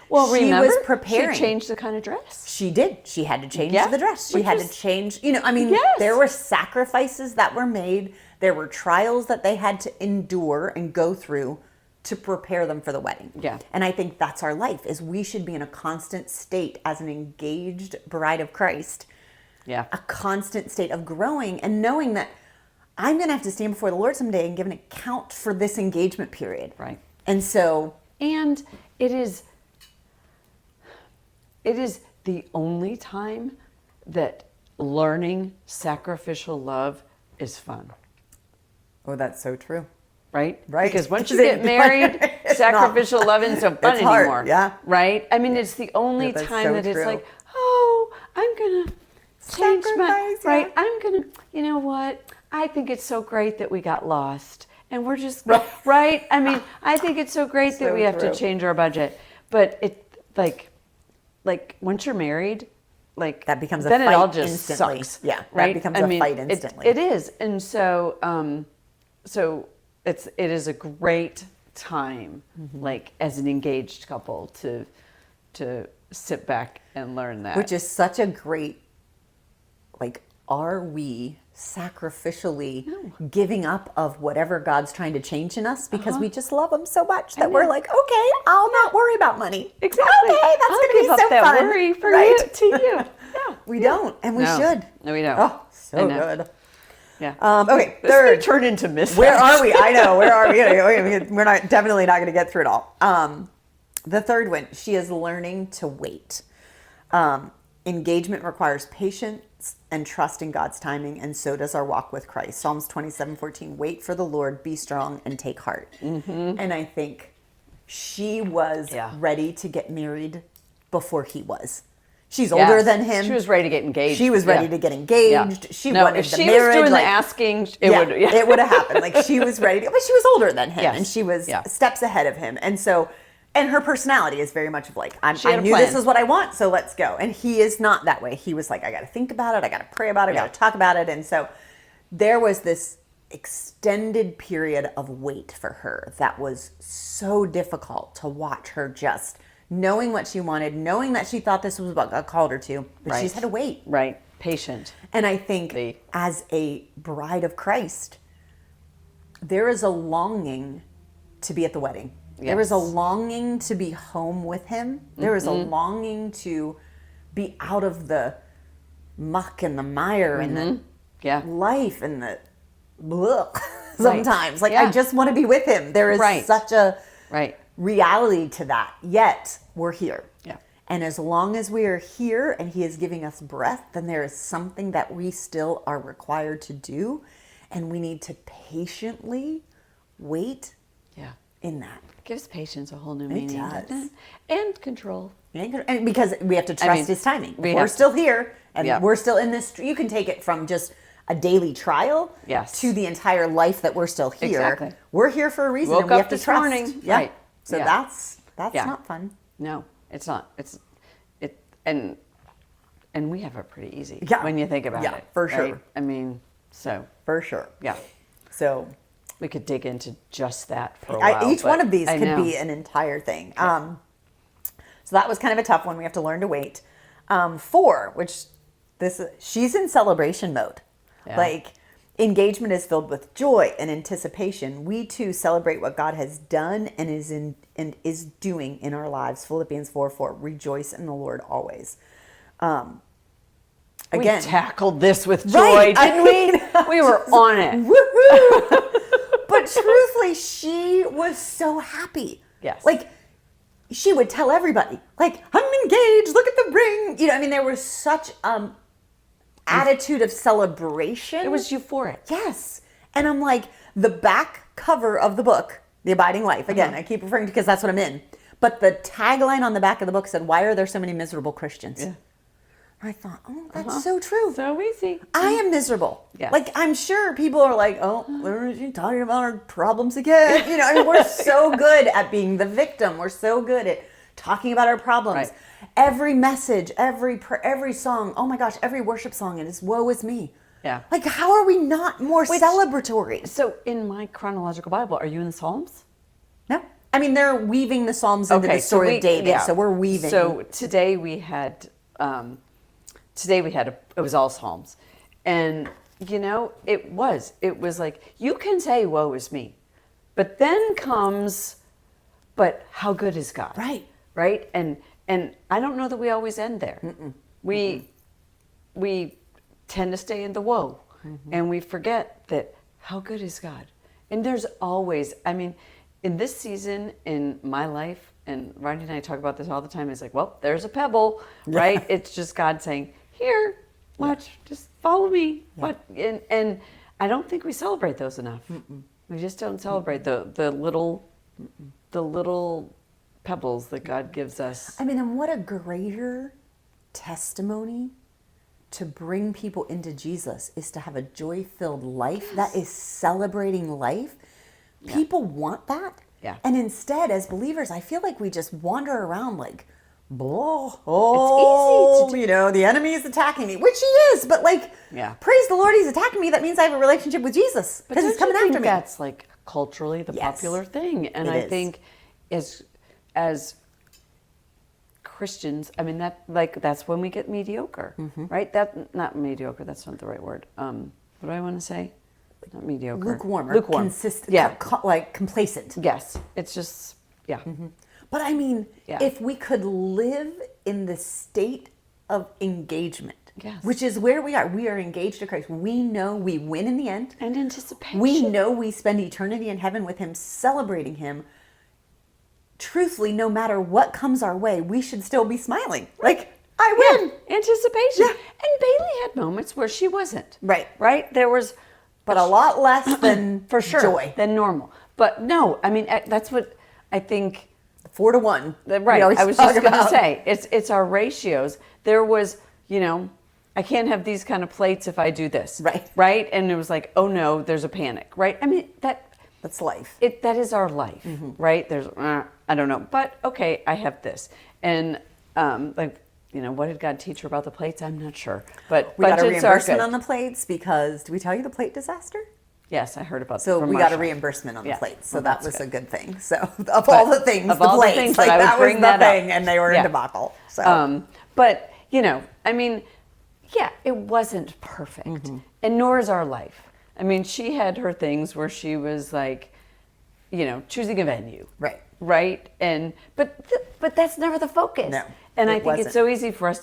A: Well,
C: she
A: remember,
C: was preparing.
A: she changed the kind of dress.
C: She did. She had to change
A: Yeah,
C: the dress. She
A: which
C: had
A: was-
C: to change, I mean,
A: Yes.
C: there were sacrifices that were made. There were trials that they had to endure and go through to prepare them for the wedding.
A: Yeah.
C: And I think that's our life, is we should be in a constant state as an engaged bride of Christ,
A: Yeah.
C: a constant state of growing and knowing that I'm going to have to stand before the Lord someday and give an account for this engagement period.
A: Right.
C: And so,
A: And it is the only time that learning sacrificial love is fun,
C: oh, that's so true.
A: right?
C: Right.
A: Because once you get married sacrificial love isn't so fun
C: It's hard,
A: anymore.
C: yeah.
A: Right? I mean, it's the only
C: Yeah, that's
A: time
C: so
A: that it's
C: true.
A: like, oh, I'm going to change my,
C: Sacrifice,
A: right?
C: yeah.
A: I'm going to, you know what? I think it's so great that we got lost. And we're just, right? I mean, I think it's so great that
C: So
A: we have to
C: true.
A: change our budget. But it, like once you're married, like
C: That becomes a
A: then it
C: fight
A: all just
C: instantly.
A: sucks.
C: Yeah, that
A: right?
C: becomes a fight instantly.
A: It is, and so so it is a great time,
C: Mm-hmm.
A: like as an engaged couple, to sit back and learn that.
C: Which is such a great, like, are we sacrificially giving up of whatever God's trying to change in us because we just love Him so much that we're
A: know.
C: like, okay, I'll not worry about money.
A: Exactly.
C: Okay, that's
A: I'll
C: going to
A: give
C: be
A: up
C: so
A: that
C: fun.
A: worry for
C: right?
A: you to you. Yeah.
C: We don't, and we
A: No.
C: should.
A: No, we don't.
C: Oh,
A: I
C: so
A: know.
C: good.
A: Yeah.
C: Okay,
A: This may
C: third.
A: turn into mishaps.
C: Where are we? I know. Where are we? We're not definitely not going to get through it all. The third one, she is learning to wait. Engagement requires patience and trust in God's timing, and so does our walk with Christ. Psalms 27:14. Wait for the Lord, be strong, and take heart. And I think she was
A: Yeah.
C: ready to get married before he was. She's older
A: Yes.
C: than him.
A: She was ready to get engaged.
C: She was ready
A: Yeah.
C: to get engaged.
A: Yeah.
C: She
A: No,
C: wanted
A: if
C: the
A: she
C: marriage.
A: was doing
C: like,
A: the asking, it would. Yeah.
C: it would have happened. Like she was ready, but she was older than him,
A: Yes.
C: and she was
A: Yeah.
C: steps ahead of him. And so, and her personality is very much of like, I
A: She had a
C: knew this
A: plan.
C: is what I want, so let's go. And he is not that way. He was like, I got to think about it. I got to pray about it. I
A: Yeah.
C: got to talk about it. And so, there was this extended period of wait for her that was so difficult to watch her just knowing what she wanted, knowing that she thought this was what God called her to, but she just had to wait.
A: Right. Patient.
C: And I think
A: The-
C: as a bride of Christ, there is a longing to be at the wedding. There is a
A: Yes.
C: longing to be home with him. There is a longing to be out of the muck and the mire and the
A: Yeah.
C: life and the blech sometimes. Like,
A: Yeah.
C: I just want to be with him. There is
A: Right.
C: such a
A: Right.
C: reality to that. Yet, we're here.
A: Yeah.
C: And as long as we are here and he is giving us breath, then there is something that we still are required to do. And we need to patiently wait
A: Yeah.
C: in that.
A: Gives patience a whole new meaning. doesn't
C: does.
A: it? And control.
C: And because we have to trust
A: mean,
C: his timing.
A: we
C: We're
A: have to.
C: still here and
A: Yeah.
C: we're still in this. You can take it from just a daily trial
A: Yes.
C: to the entire life that we're still here.
A: Exactly.
C: We're here for a reason
A: Woke
C: and we
A: up
C: have to
A: this
C: trust.
A: morning.
C: Yeah.
A: Right.
C: So
A: Yeah.
C: that's
A: Yeah.
C: not fun.
A: No, it's not. It and we have it pretty easy
C: Yeah.
A: when you think about
C: Yeah,
A: it.
C: for sure.
A: right? I mean, so
C: For sure.
A: yeah,
C: So
A: we could dig into just that for a while.
C: each one
A: but
C: of these
A: I
C: could
A: know.
C: be an entire thing. So that was kind of a tough one. We have to learn to wait. 4, which she's in celebration mode.
A: Yeah.
C: Like engagement is filled with joy and anticipation. We too celebrate what God has done and is doing in our lives. Philippians 4:4. Rejoice in the Lord always. Again,
A: We tackled this with joy,
C: Right, I
A: didn't we? We were on it.
C: Woohoo! But truthfully, she was so happy.
A: Yes.
C: Like, she would tell everybody, like, I'm engaged, look at the ring. You know, I mean, there was such attitude of celebration.
A: It was euphoric.
C: Yes. And I'm like, the back cover of the book, The Abiding Life, again, I keep referring to because that's what I'm in. But the tagline on the back of the book said, why are there so many miserable Christians?
A: Yeah.
C: I thought, oh, that's so true.
A: So easy.
C: I am miserable.
A: Yes.
C: Like, I'm sure people are like, oh, are you talking about our problems again? You know, I mean, we're so good at being the victim. We're so good at talking about our problems.
A: Right.
C: Every message, every song, oh my gosh, every worship song, it is woe is me.
A: Yeah.
C: Like, how are we not more celebratory?
A: So in my chronological Bible, are you in the Psalms?
C: No. I mean, they're weaving the Psalms into the story of David, so we're weaving.
A: So today we had it was all Psalms, and you know it was like you can say woe is me, but then comes, but how good is God? Right, and I don't know that we always end there. We tend to stay in the woe, and we forget that how good is God. And there's always, I mean, in this season in my life, and Ronnie and I talk about this all the time, it's like, well, there's a pebble, right? It's just God saying, here, watch, just follow me. What? And I don't think we celebrate those enough. We just don't celebrate the little the little pebbles that God gives us.
B: I mean, and what a greater testimony to bring people into Jesus is to have a joy-filled life that is celebrating life. People want that.
A: Yeah.
B: And instead, as believers, I feel like we just wander around like, oh,
A: It's easy to do.
B: the enemy is attacking me, which he is, but like,
A: Yeah.
B: praise the Lord, he's attacking me. That means I have a relationship with Jesus because he's coming after me.
A: That's like culturally the
B: Yes.
A: popular thing, and
B: It
A: I
B: is.
A: think as Christians, I mean that's when we get mediocre,
B: Mm-hmm.
A: right? That not mediocre. That's not the right word. What do I want to say? Not mediocre.
B: Lukewarm, or
A: Lukewarm.
B: consistent,
A: Yeah.
B: like complacent.
A: Yes. It's just yeah.
B: But I mean,
A: Yeah.
B: if we could live in the state of engagement,
A: Yes.
B: which is where we are engaged to Christ. We know we win in the end.
A: And anticipation.
B: We know we spend eternity in heaven with him, celebrating him. Truthfully, no matter what comes our way, we should still be smiling. Like, I win.
A: Anticipation.
B: Yeah.
A: And Bailey had moments where she wasn't.
B: Right.
A: Right? There was
B: But a lot less than
A: for sure
B: joy.
A: than normal. But no, I mean that's what I think
B: 4-1.
A: right.
B: We always
A: I was
B: talk
A: just going to
B: about.
A: say it's our ratios. There was, I can't have these kind of plates if I do this.
B: Right.
A: Right? And it was like, "Oh no, there's a panic." Right? I mean,
B: That's life.
A: that is our life, right? There's I don't know, but okay, I have this. And what did God teach her about the plates? I'm not sure. But
B: We got a
A: budgets are
B: reimbursement
A: good.
B: on the plates because, did we tell you the plate disaster?
A: Yes, I heard about
B: So
A: from
B: we got a
A: Marsha.
B: reimbursement on the
A: Yeah.
B: plates. So
A: Well,
B: that
A: that's
B: was
A: good.
B: a good thing. So of all the things,
A: of
B: the
A: all the
B: plates,
A: things
B: like
A: that I would
B: that was
A: bring
B: the
A: that up.
B: thing, and they were
A: Yeah.
B: in debacle. So
A: But, I mean, yeah, it wasn't perfect.
B: Mm-hmm.
A: And nor is our life. I mean, she had her things where she was like, choosing a venue.
B: Right.
A: Right? And but that's never the focus.
B: No,
A: And I
B: it
A: think it's
B: wasn't.
A: so easy for us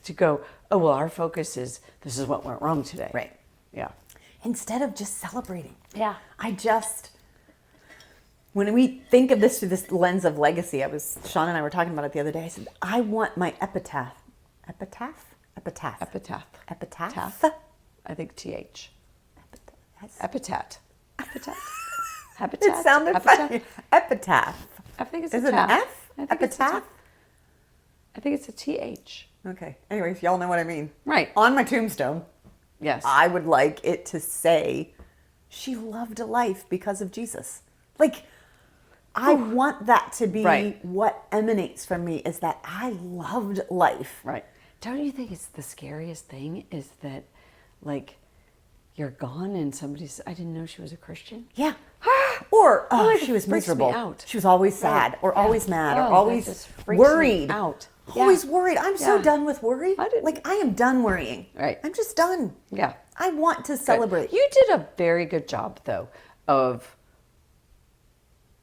A: to go, "Oh, well, our focus is this is what went wrong today."
B: Right.
A: Yeah.
B: Instead of just celebrating.
A: Yeah.
B: When we think of this through this lens of legacy, Sean and I were talking about it the other day. I said, I want my epitaph. Epitaph?
A: Epitaph.
B: Epitaph?
A: I think TH.
B: That's-
A: Epitaph. Epitaph. Habitat.
B: It sounded
A: Habitat?
B: funny. Epitaph.
A: I think it's
B: Is
A: a
B: it an
A: taff.
B: F?
A: I think it's a
B: Epitaph?
A: I think it's a TH.
B: Okay. Anyways, y'all know what I mean.
A: Right.
B: On my tombstone,
A: Yes.
B: I would like it to say, she loved life because of Jesus. Like, I want that to be
A: Right.
B: what emanates from me, is that I loved life.
A: Right. Don't you think it's the scariest thing is that, like, you're gone and somebody says, "I didn't know she was a Christian."
B: Yeah. Or
A: Oh, it
B: she was
A: freaks me
B: miserable.
A: out.
B: She was always sad,
A: Right.
B: or
A: Yeah.
B: always mad,
A: Oh,
B: or
A: that
B: always
A: just freaks me
B: worried.
A: out.
B: Always
A: Yeah.
B: worried. I'm so
A: Yeah.
B: done with worry.
A: I didn't-
B: Like, I am done worrying.
A: Right.
B: I'm just done.
A: Yeah.
B: I want to celebrate.
A: You did a very good job, though, of,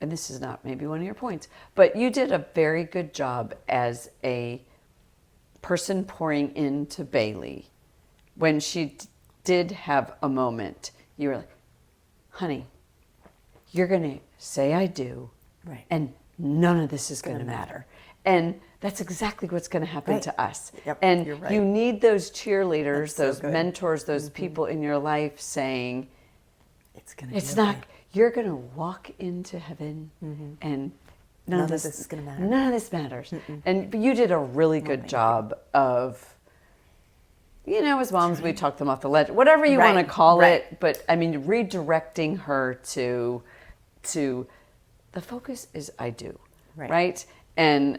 A: and this is not maybe one of your points, but you did a very good job as a person pouring into Bailey when she did have a moment. You were like, "Honey, you're going to say I do,
B: Right.
A: and none of this is going to matter." And that's exactly what's going to happen
B: Right.
A: to us.
B: Yep,
A: And
B: you're right.
A: you need those cheerleaders,
B: That's so
A: those
B: good.
A: mentors, those people in your life saying,
B: It's gonna.
A: it's
B: be
A: not,
B: okay.
A: you're going to walk into heaven and none of this
B: is gonna matter.
A: None of this matters. But you did a really good job of, as moms, we talk them off the ledge, whatever you want
B: Right,
A: to call
B: right.
A: it. But I mean, redirecting her to the focus is I do.
B: Right.
A: And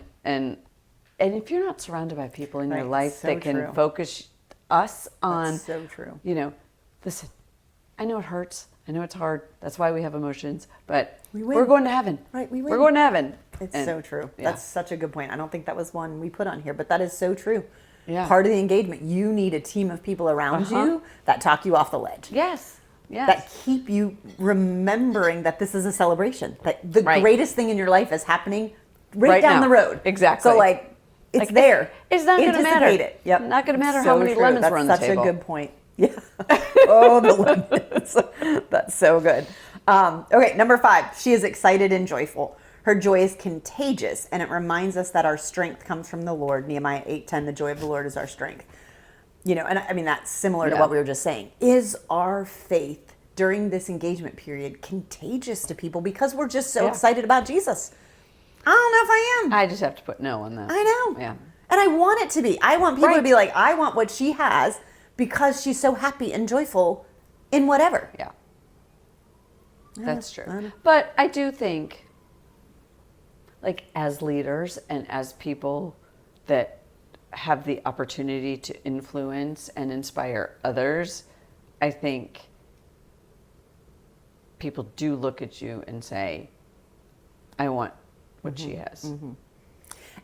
A: if you're not surrounded by people in your
B: Right,
A: life
B: so
A: that can
B: true.
A: focus us on,
B: so true.
A: Listen, I know it hurts. I know it's hard. That's why we have emotions. But
B: We win.
A: we're going to heaven.
B: Right, we win.
A: We're going to heaven.
B: It's
A: And-
B: so true.
A: yeah.
B: That's such a good point. I don't think that was one we put on here, but that is so true.
A: Yeah.
B: Part of the engagement, you need a team of people around
A: Uh-huh.
B: you that talk you off the ledge.
A: Yes. Yes.
B: That keep you remembering that this is a celebration. That the
A: Right.
B: greatest thing in your life is happening right,
A: Right
B: down
A: now.
B: the road.
A: Exactly.
B: So like it's
A: Like,
B: there.
A: it's not gonna matter.
B: Anticipate it. Yep.
A: Not gonna matter
B: So
A: how many
B: true.
A: lemons
B: That's
A: were on the
B: such
A: table.
B: a good point. Yeah. Oh, the lemons. That's so good. Okay, number 5. She is excited and joyful. Her joy is contagious, and it reminds us that our strength comes from the Lord. Nehemiah 8:10, the joy of the Lord is our strength. And I mean, that's similar to
A: Yeah.
B: what we were just saying. Is our faith during this engagement period contagious to people because we're just so
A: Yeah.
B: excited about Jesus?
C: I don't know if I am.
A: I just have to put no on that.
B: I know.
A: Yeah.
B: And I want it to be. I want people to
A: Right.
B: be like, I want what she has because she's so happy and joyful in whatever.
A: Yeah. That's
B: I
A: true.
B: know.
A: But I do think, like, as leaders and as people that have the opportunity to influence and inspire others, I think people do look at you and say, I want what she has.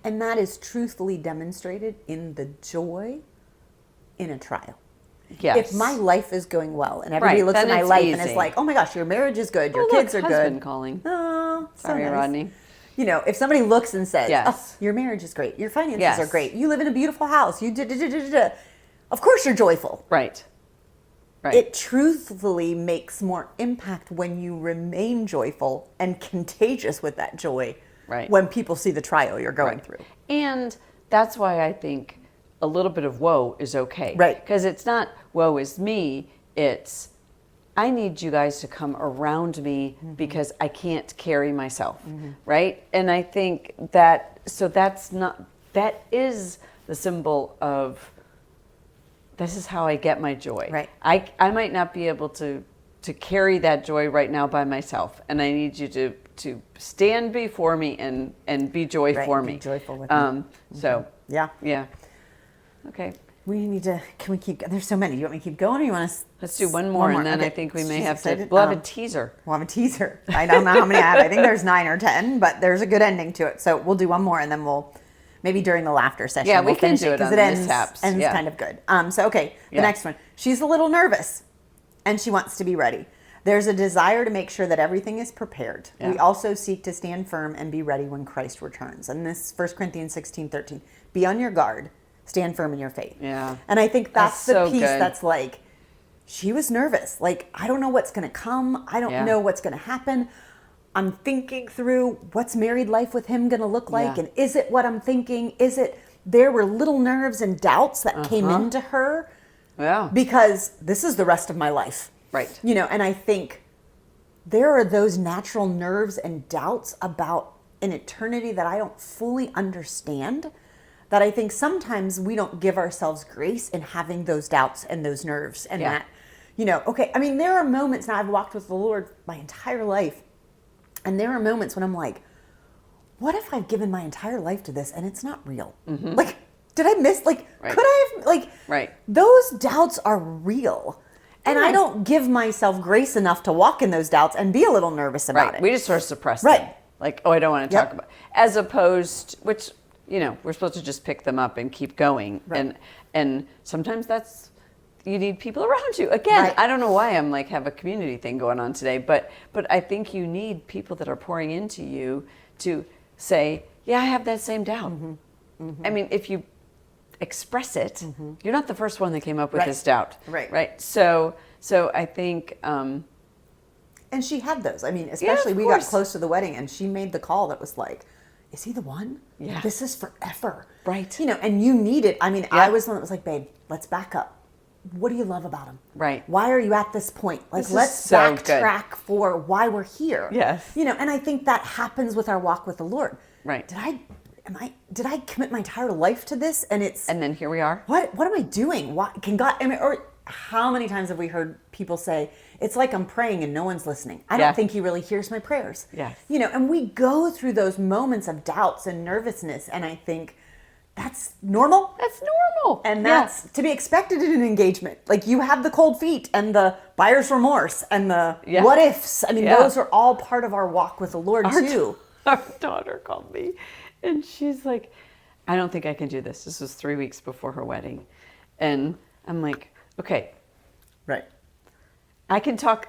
B: And that is truthfully demonstrated in the joy in a trial.
A: Yes.
B: If my life is going well and everybody
A: Right,
B: looks at
A: then
B: my
A: it's
B: life and
A: easy.
B: is like, oh my gosh, your marriage is good, your
A: Oh,
B: kids
A: look,
B: are
A: husband
B: good.
A: calling.
B: Oh, so
A: Sorry,
B: nice.
A: Rodney.
B: You know, if somebody looks and says,
A: Yes.
B: oh, your marriage is great, your finances
A: Yes.
B: are great, you live in a beautiful house, you did, of course you're joyful.
A: Right. Right.
B: It truthfully makes more impact when you remain joyful and contagious with that joy
A: Right.
B: when people see the trial you're going
A: Right.
B: through.
A: And that's why I think a little bit of woe is okay.
B: Right.
A: Because it's not woe is me, it's I need you guys to come around me because I can't carry myself. Right? And I think that that is the symbol of this is how I get my joy.
B: Right.
A: I might not be able to carry that joy right now by myself, and I need you to stand before me and be joy
B: Right,
A: for
B: be
A: me.
B: joyful with me.
A: So
B: Yeah.
A: yeah. Okay.
B: We need to, can we keep, there's so many. Do you want me to keep going or you want to?
A: Let's do one more, and then I
B: Okay.
A: think we may
B: She's
A: have
B: excited.
A: to. We'll have a teaser.
B: We'll have a teaser. I don't know how many I have. I think there's 9 or 10, but there's a good ending to it. So we'll do one more and then we'll, maybe during the laughter session,
A: Yeah,
B: we'll
A: we can
B: finish
A: do it
B: because
A: on
B: it ends,
A: mishaps.
B: ends
A: Yeah.
B: kind of good. So, okay, the
A: Yeah.
B: next one. She's a little nervous and she wants to be ready. There's a desire to make sure that everything is prepared.
A: Yeah.
B: We also seek to stand firm and be ready when Christ returns. And this 1 Corinthians 16:13. Be on your guard. Stand firm in your faith.
A: Yeah.
B: And I think that's the
A: so
B: piece
A: good.
B: that's like, she was nervous. Like, I don't know what's going to come. I don't
A: Yeah.
B: know what's going to happen. I'm thinking through what's married life with him going to look like.
A: Yeah.
B: And is it what I'm thinking? Is it, there were little nerves and doubts that came into her
A: Yeah.
B: because this is the rest of my life.
A: Right.
B: You know, and I think there are those natural nerves and doubts about an eternity that I don't fully understand, that I think sometimes we don't give ourselves grace in having those doubts and those nerves and
A: Yeah.
B: that, you know, okay, I mean, there are moments now, I've walked with the Lord my entire life, and there are moments when I'm like, what if I've given my entire life to this and it's not real? Like, did I miss, like,
A: Right.
B: could I have, like,
A: Right.
B: those doubts are real. And I don't give myself grace enough to walk in those doubts and be a little nervous about
A: Right.
B: it.
A: We just sort of suppress
B: Right.
A: them. Like, oh, I don't want to
B: Yep.
A: talk about. As opposed, which you know, we're supposed to just pick them up and keep going.
B: Right.
A: And sometimes that's you need people around you. Again,
B: Right.
A: I don't know why I'm like have a community thing going on today, but I think you need people that are pouring into you to say, yeah, I have that same doubt. I mean, if you express it, you're not the first one that came up with
B: Right.
A: this doubt.
B: Right.
A: Right. So I think.
B: And she had those. I mean,
A: Yeah,
B: especially
A: of
B: we got
A: course.
B: close to the wedding and she made the call that was like, is he the one?
A: Yeah.
B: This is forever.
A: Right.
B: You know, and you need it. I mean,
A: Yeah.
B: I was the one that was like, babe, let's back up. What do you love about him?
A: Right.
B: Why are you at this point? Like,
A: This is
B: let's
A: so good.
B: backtrack for why we're here.
A: Yes.
B: You know, and I think that happens with our walk with the Lord.
A: Right.
B: Did I commit my entire life to this? And it's,
A: And then here we are.
B: what am I doing? Why can God? I mean, or how many times have we heard people say it's like I'm praying and no one's listening? I
A: Yeah.
B: don't think He really hears my prayers.
A: Yes.
B: You know, and we go through those moments of doubts and nervousness, and I think that's normal.
A: That's normal.
B: And
A: Yeah.
B: that's to be expected in an engagement. Like, you have the cold feet and the buyer's remorse and the
A: Yeah.
B: what ifs. I mean,
A: Yeah.
B: those are all part of our walk with the Lord too.
A: Our daughter called me and she's like, I don't think I can do this. This was 3 weeks before her wedding. And I'm like, okay,
B: Right.
A: I can talk.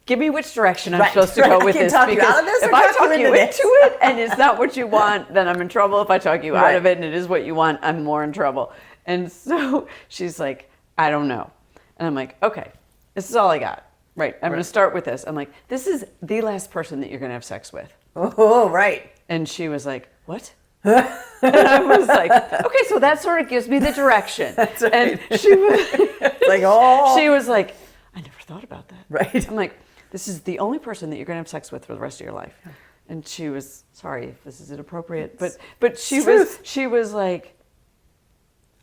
A: Give me which direction I'm
B: Right,
A: supposed to
B: right.
A: go
B: I
A: with
B: can
A: this.
B: talk you
A: Because
B: out of this
A: if
B: or
A: I
B: talk you
A: talk
B: into
A: you
B: this.
A: into it and it's not what you want, then I'm in trouble. If I talk you out
B: Right.
A: of it and it is what you want, I'm more in trouble. And so she's like, I don't know. And I'm like, okay, this is all I got. Right. I'm going to start with this. I'm like, this is the last person that you're going to have sex with.
B: Oh, right.
A: And she was like, what? And I was like, okay, so that sort of gives me the direction.
B: That's right.
A: And she was
B: Like, oh.
A: she was like, I never thought about that.
B: Right.
A: I'm like, this is the only person that you're going to have sex with for the rest of your life. and she was, sorry if this is inappropriate, but
C: truth.
A: she was like,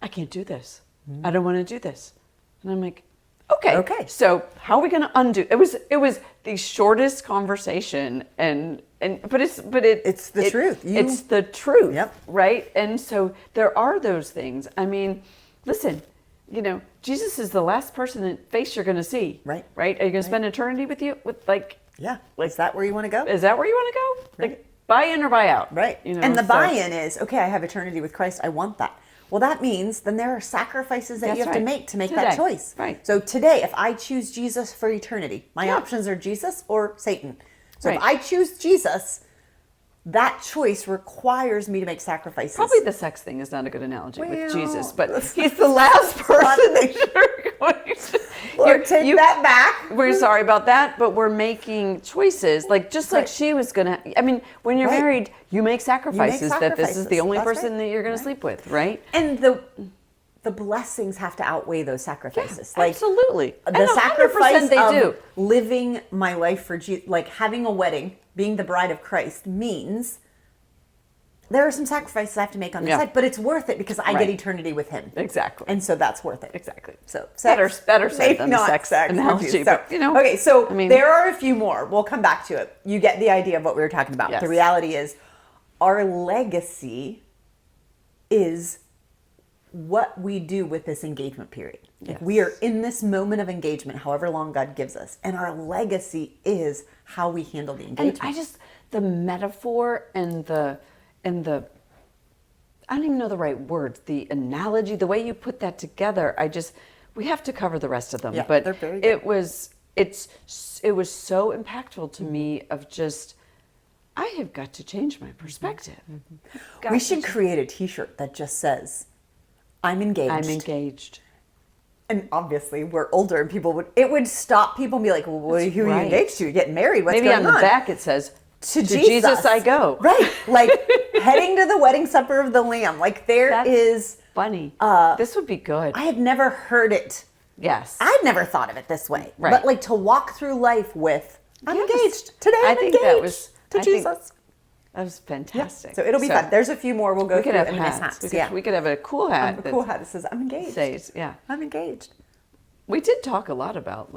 A: I can't do this. I don't want to do this. And I'm like, okay. So how are we going to undo? It was the shortest conversation, but it's
C: the truth.
A: It's the truth.
C: Yep.
A: Right. And so there are those things. I mean, listen, Jesus is the last person that face you're going to see.
C: Right.
A: Right. Are you going to spend eternity with
C: Yeah. Is that where you want to go?
A: is that where you want to go?
C: Right.
A: Like, buy in or buy out.
C: Right. And the buy-in is, okay, I have eternity with Christ. I want that. Well, that means then there are sacrifices that
A: That's
C: you have to
A: right.
C: make
A: Today.
C: that choice.
A: Right.
C: So today, if I choose Jesus for eternity, my options are Jesus or Satan. So if
A: Right.
C: I choose Jesus, that choice requires me to make sacrifices.
A: Probably the sex thing is not a good analogy
C: Well,
A: with Jesus, but he's the last person that you're going to.
C: Lord, take that back.
A: We're sorry about that, but we're making choices. Like just like
C: Right.
A: she was gonna. I mean, when you're
C: Right.
A: married, you make sacrifices that this is the
C: sacrifices.
A: only
C: That's
A: person
C: right.
A: that you're gonna
C: Right.
A: sleep with, right?
C: And the blessings have to outweigh those sacrifices.
A: Absolutely.
C: The
A: And 100%
C: sacrifice
A: they
C: of
A: do.
C: living my life for Jesus, like having a wedding, being the bride of Christ, means there are some sacrifices I have to make on the
A: Yeah.
C: side, but it's worth it because I
A: Right.
C: get eternity with Him.
A: Exactly.
C: And so that's worth it.
A: Exactly.
C: So
A: Better
C: sex,
A: said
C: maybe
A: than the
C: not
A: sex
C: with
A: analogy,
C: you.
A: but,
C: Okay, so
A: I mean-
C: there are a few more. We'll come back to it. You get the idea of what we were talking about.
A: Yes.
C: The reality is, our legacy is what we do with this engagement period. Like
A: Yes.
C: we are in this moment of engagement, however long God gives us, and our legacy is how we handle the
A: And
C: engagement.
A: I just the metaphor and the I don't even know the right words, the analogy, the way you put that together, we have to cover the rest of them.
C: Yeah,
A: but
C: they're very good.
A: it was so impactful to me of just I have got to change my perspective. Got
C: We
A: to
C: should create a T-shirt that just says, "I'm engaged."
A: I'm engaged.
C: And obviously, we're older, and it would stop people and be like, "Well, who are you
A: right.
C: engaged to? You're getting married? What's
A: Maybe
C: going
A: on the back it says
C: To
A: Jesus I go.
C: Right, like heading to the wedding supper of the Lamb. Like
A: That's
C: is.
A: funny. This would be good.
C: I had never heard it.
A: Yes.
C: I'd never thought of it this way.
A: Right.
C: But like to walk through life with, I'm
A: Yes.
C: engaged today. I'm
A: I think
C: engaged
A: that was
C: to
A: I think
C: Jesus.
A: That was fantastic.
C: So it'll be fun. There's a few more we'll go
A: we
C: through
A: could have
C: in the
A: hats.
C: mishaps.
A: We could have a cool hat.
C: A
A: that
C: cool hat that says, "I'm engaged."
A: says, yeah.
C: I'm engaged.
A: We did talk a lot about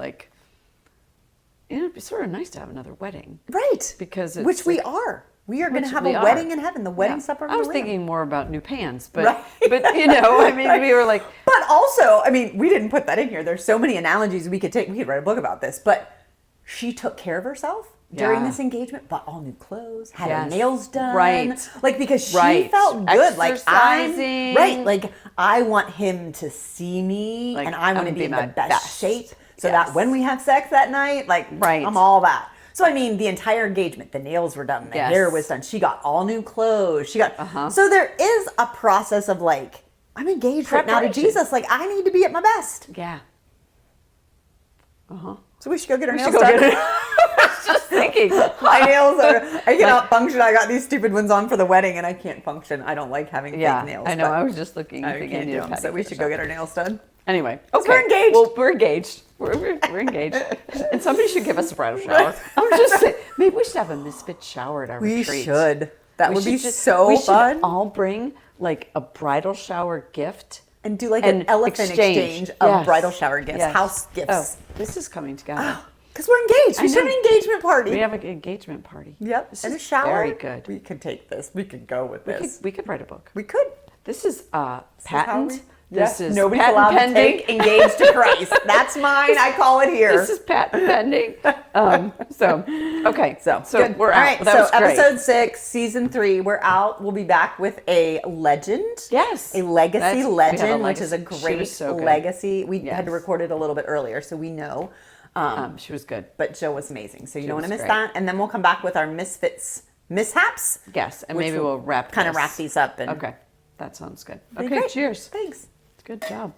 A: it'd be sort of nice to have another wedding.
C: Right.
A: Because it's
C: which we
A: like-
C: are. We are going to
A: Which
C: have
A: we
C: a
A: are.
C: wedding in heaven, the wedding
A: Yeah.
C: supper of
A: I
C: the
A: was
C: Lamb.
A: thinking more about new pans, but
C: Right.
A: but I mean, we were like,
C: But also, I mean, we didn't put that in here. There's so many analogies we could take. We could write a book about this. But she took care of herself during
A: Yeah.
C: this engagement, bought all new clothes, had her
A: Yes.
C: nails done.
A: Right.
C: Like, because she
A: Right.
C: felt good. Like,
A: Exercising.
C: right. Like, I want him to see me
A: Like,
C: and I want
A: I'm
C: to be in
A: my
C: the best
A: best.
C: shape so
A: Yes.
C: that when we have sex that night, like,
A: Right.
C: I'm all that. So, I mean, the entire engagement, the nails were done, the
A: Yes.
C: hair was done. She got all new clothes. She got,
A: Uh-huh.
C: so there is a process of like, I'm engaged right now to
A: Preparation.
C: Jesus. Like, I need to be at my best.
A: yeah. Uh-huh.
C: So we should go get our
A: We
C: nails
A: should go
C: done.
A: get it. I was just thinking.
C: My nails are, I cannot function. I got these stupid ones on for the wedding and I can't function. I don't like having
A: Yeah,
C: fake nails.
A: I know.
C: but
A: I was just looking.
C: I
A: thinking
C: can't
A: I
C: do
A: need a
C: them. So we
A: pedicure
C: should
A: or
C: go get our nails done.
A: Anyway,
C: So
A: okay.
C: we're engaged.
A: Well, we're engaged. We're engaged. And somebody should give us a bridal shower. I'm just saying, maybe we should have a misfit shower at our
C: We
A: retreat.
C: should. That
A: We
C: would be
A: should
C: so
A: we
C: fun.
A: should all bring like a bridal shower gift
C: And do like
A: and
C: an elephant exchange of
A: Yes.
C: bridal shower gifts,
A: Yes.
C: house gifts.
A: Oh, this is coming together.
C: Because we're engaged. We
A: I
C: should have
A: know.
C: an engagement party.
A: We have an engagement party.
C: Yep.
A: This
C: and
A: is
C: a shower.
A: very good.
C: We could take this. We could go with this.
A: We could write a book.
C: We could.
A: This is
C: This is
A: patent.
C: how we-
A: This
C: Yeah.
A: is
C: Nobody's
A: patent
C: allowed
A: pending.
C: to take engaged to Christ. That's mine. I call it here.
A: This is patent pending. Okay. So
C: Good.
A: we're
C: All
A: out.
C: right,
A: That
C: so
A: was great.
C: episode 6, season 3, we're out. We'll be back with a legend.
A: Yes.
C: A legacy
A: We have a
C: legend, which is a
A: legacy. She
C: great
A: was so good.
C: legacy. We had to
A: Yes.
C: record it a little bit earlier, so we know.
A: She was good.
C: But Joe was amazing, so you don't want to
A: was
C: miss
A: great.
C: that. And then we'll come back with our misfits mishaps.
A: Yes, and
C: which
A: maybe we'll wrap
C: kind of
A: this.
C: wrap these up. And
A: Okay, that sounds good.
C: Be
A: Okay,
C: great.
A: cheers.
C: Thanks.
A: Good job.